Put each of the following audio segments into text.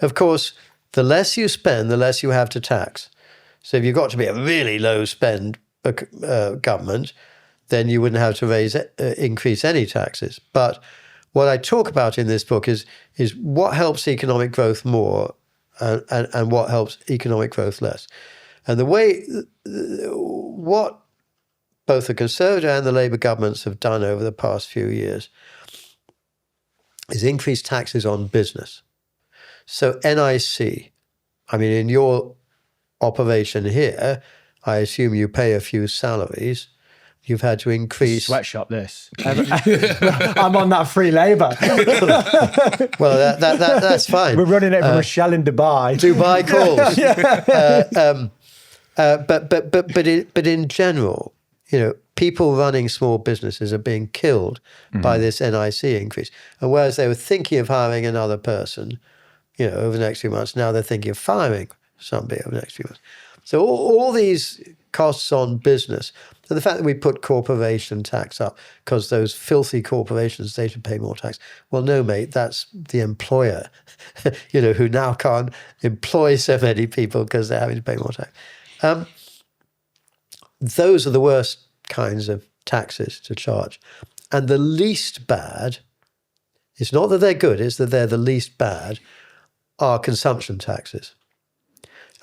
Of course, the less you spend, the less you have to tax. So if you've got to be a really low spend government, then you wouldn't have to increase any taxes. But what I talk about in this book is what helps economic growth more and what helps economic growth less. And what both the Conservative and the Labour governments have done over the past few years is increase taxes on business. So NIC, I mean, in your operation here, I assume you pay a few salaries. You've had to increase... Sweatshop this. I'm on that free labour. Well, that's fine. We're running it from a shell in Dubai. Dubai calls. But in general, people running small businesses are being killed by this NIC increase. And whereas they were thinking of hiring another person, over the next few months, now they're thinking of firing somebody over the next few months. So all these costs on business, so the fact that we put corporation tax up because those filthy corporations, they should pay more tax. Well, no, mate, that's the employer, who now can't employ so many people because they're having to pay more tax. Those are the worst kinds of taxes to charge. And the least bad, it's not that they're good, it's that they're the least bad, are consumption taxes.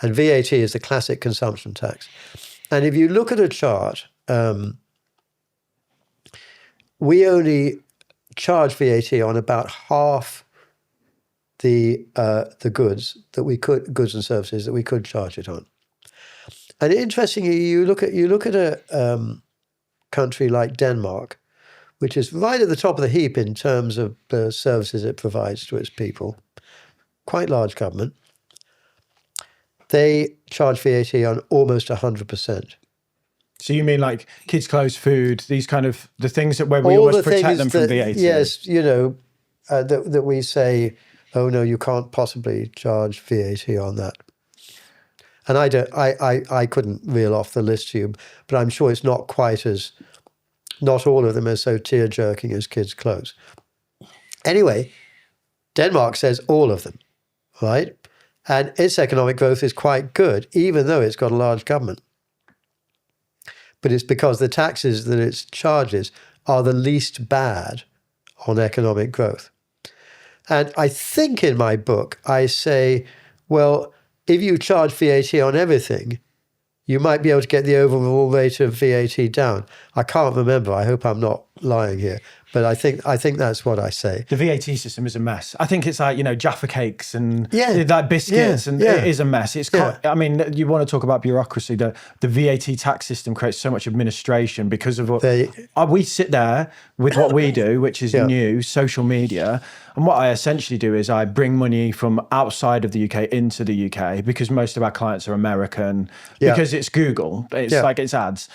And VAT is the classic consumption tax. And if you look at a chart, we only charge VAT on about half the goods and services that we could charge it on. And interestingly, you look at a country like Denmark, which is right at the top of the heap in terms of the services it provides to its people, quite large government. They charge VAT on almost 100%. So you mean like kids' clothes, food, these kind of the things where we almost protect them from VAT? Yes, that we say, oh no, you can't possibly charge VAT on that. And I couldn't reel off the list to you, but I'm sure it's not all of them are so tear-jerking as kids' clothes. Anyway, Denmark says all of them, right? And its economic growth is quite good, even though it's got a large government. But it's because the taxes that it charges are the least bad on economic growth. And I think in my book, I say, well, if you charge VAT on everything, you might be able to get the overall rate of VAT down. I can't remember. I hope I'm not lying here. But I think that's what I say. The VAT system is a mess. I think it's like, Jaffa cakes and like biscuits, and it is a mess. It's I mean, you want to talk about bureaucracy. The VAT tax system creates so much administration because of what we sit there with what we do, which is news, social media. And what I essentially do is I bring money from outside of the UK into the UK because most of our clients are American, because it's Google. It's like it's ads.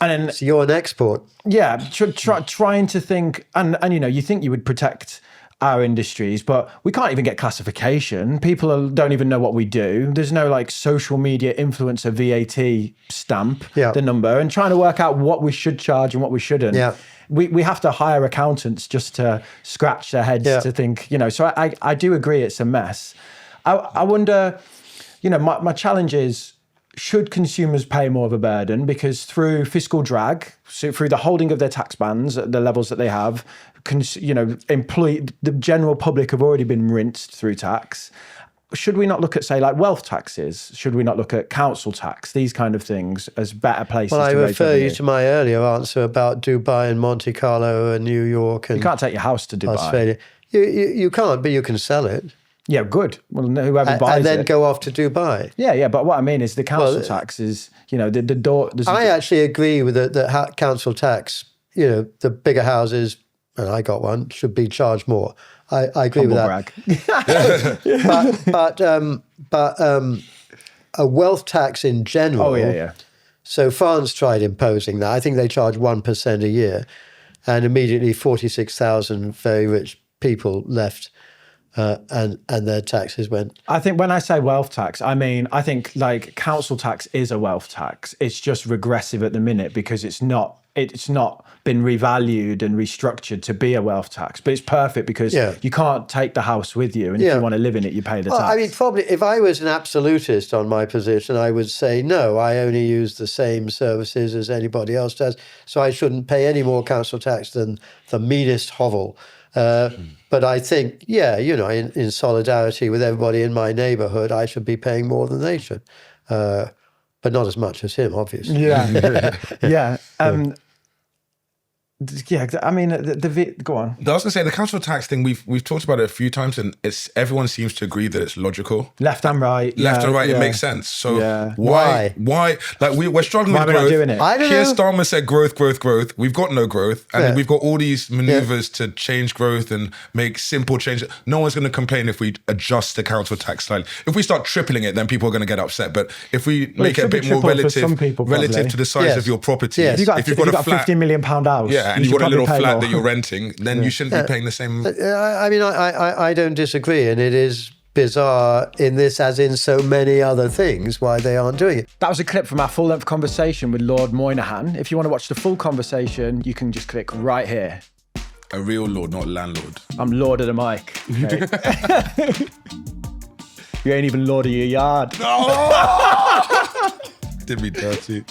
And then, so you're an export. Yeah, trying to think, and you think you would protect our industries, but we can't even get classification. People don't even know what we do. There's no like social media influencer VAT stamp, the number, and trying to work out what we should charge and what we shouldn't. Yeah. We have to hire accountants just to scratch their heads to think, so I do agree it's a mess. I wonder, my challenge is, should consumers pay more of a burden? Because through fiscal drag, so through the holding of their tax bands at the levels that they have, the general public have already been rinsed through tax. Should we not look at, say, like wealth taxes? Should we not look at council tax, these kind of things, as better places to raise revenue? Well, I refer you to my earlier answer about Dubai and Monte Carlo and New York. And you can't take your house to Dubai. Australia. You can't, but you can sell it. Yeah, good. Well, whoever buys it. And then go off to Dubai. Yeah, but what I mean is the council tax is, the door... I actually agree with the council tax. The bigger houses, and I got one, should be charged more. I agree with that. But a wealth tax in general... Oh, yeah. So France tried imposing that. I think they charge 1% a year, and immediately 46,000 very rich people left... and their taxes went. I think when I say wealth tax, I think like council tax is a wealth tax. It's just regressive at the minute because it's not it's not been revalued and restructured to be a wealth tax, but it's perfect because you can't take the house with you, and if you want to live in it, you pay the tax. I mean, probably if I was an absolutist on my position, I would say, no, I only use the same services as anybody else does, so I shouldn't pay any more council tax than the meanest hovel. But I think, in solidarity with everybody in my neighbourhood, I should be paying more than they should. But not as much as him, obviously. Yeah. I mean, go on. I was gonna say the council tax thing. We've talked about it a few times, and everyone seems to agree that it's logical. Left and right. It makes sense. So why? Like we're struggling why with growth. Not doing it? I don't Keir know. Starmer said growth. We've got no growth, and then we've got all these maneuvers to change growth and make simple changes. No one's going to complain if we adjust the council tax slightly. If we start tripling it, then people are going to get upset. But if we make it a bit more relative to the size of your property, Yes. If you've got a £50 million house, and you've got a little flat that you're renting, then you shouldn't be paying the same. I mean, I don't disagree, and it is bizarre in this, as in so many other things, why they aren't doing it. That was a clip from our full-length conversation with Lord Moynihan. If you want to watch the full conversation, you can just click right here. A real lord, not landlord. I'm Lord of the mic. Okay? You ain't even Lord of your yard. Did me dirty.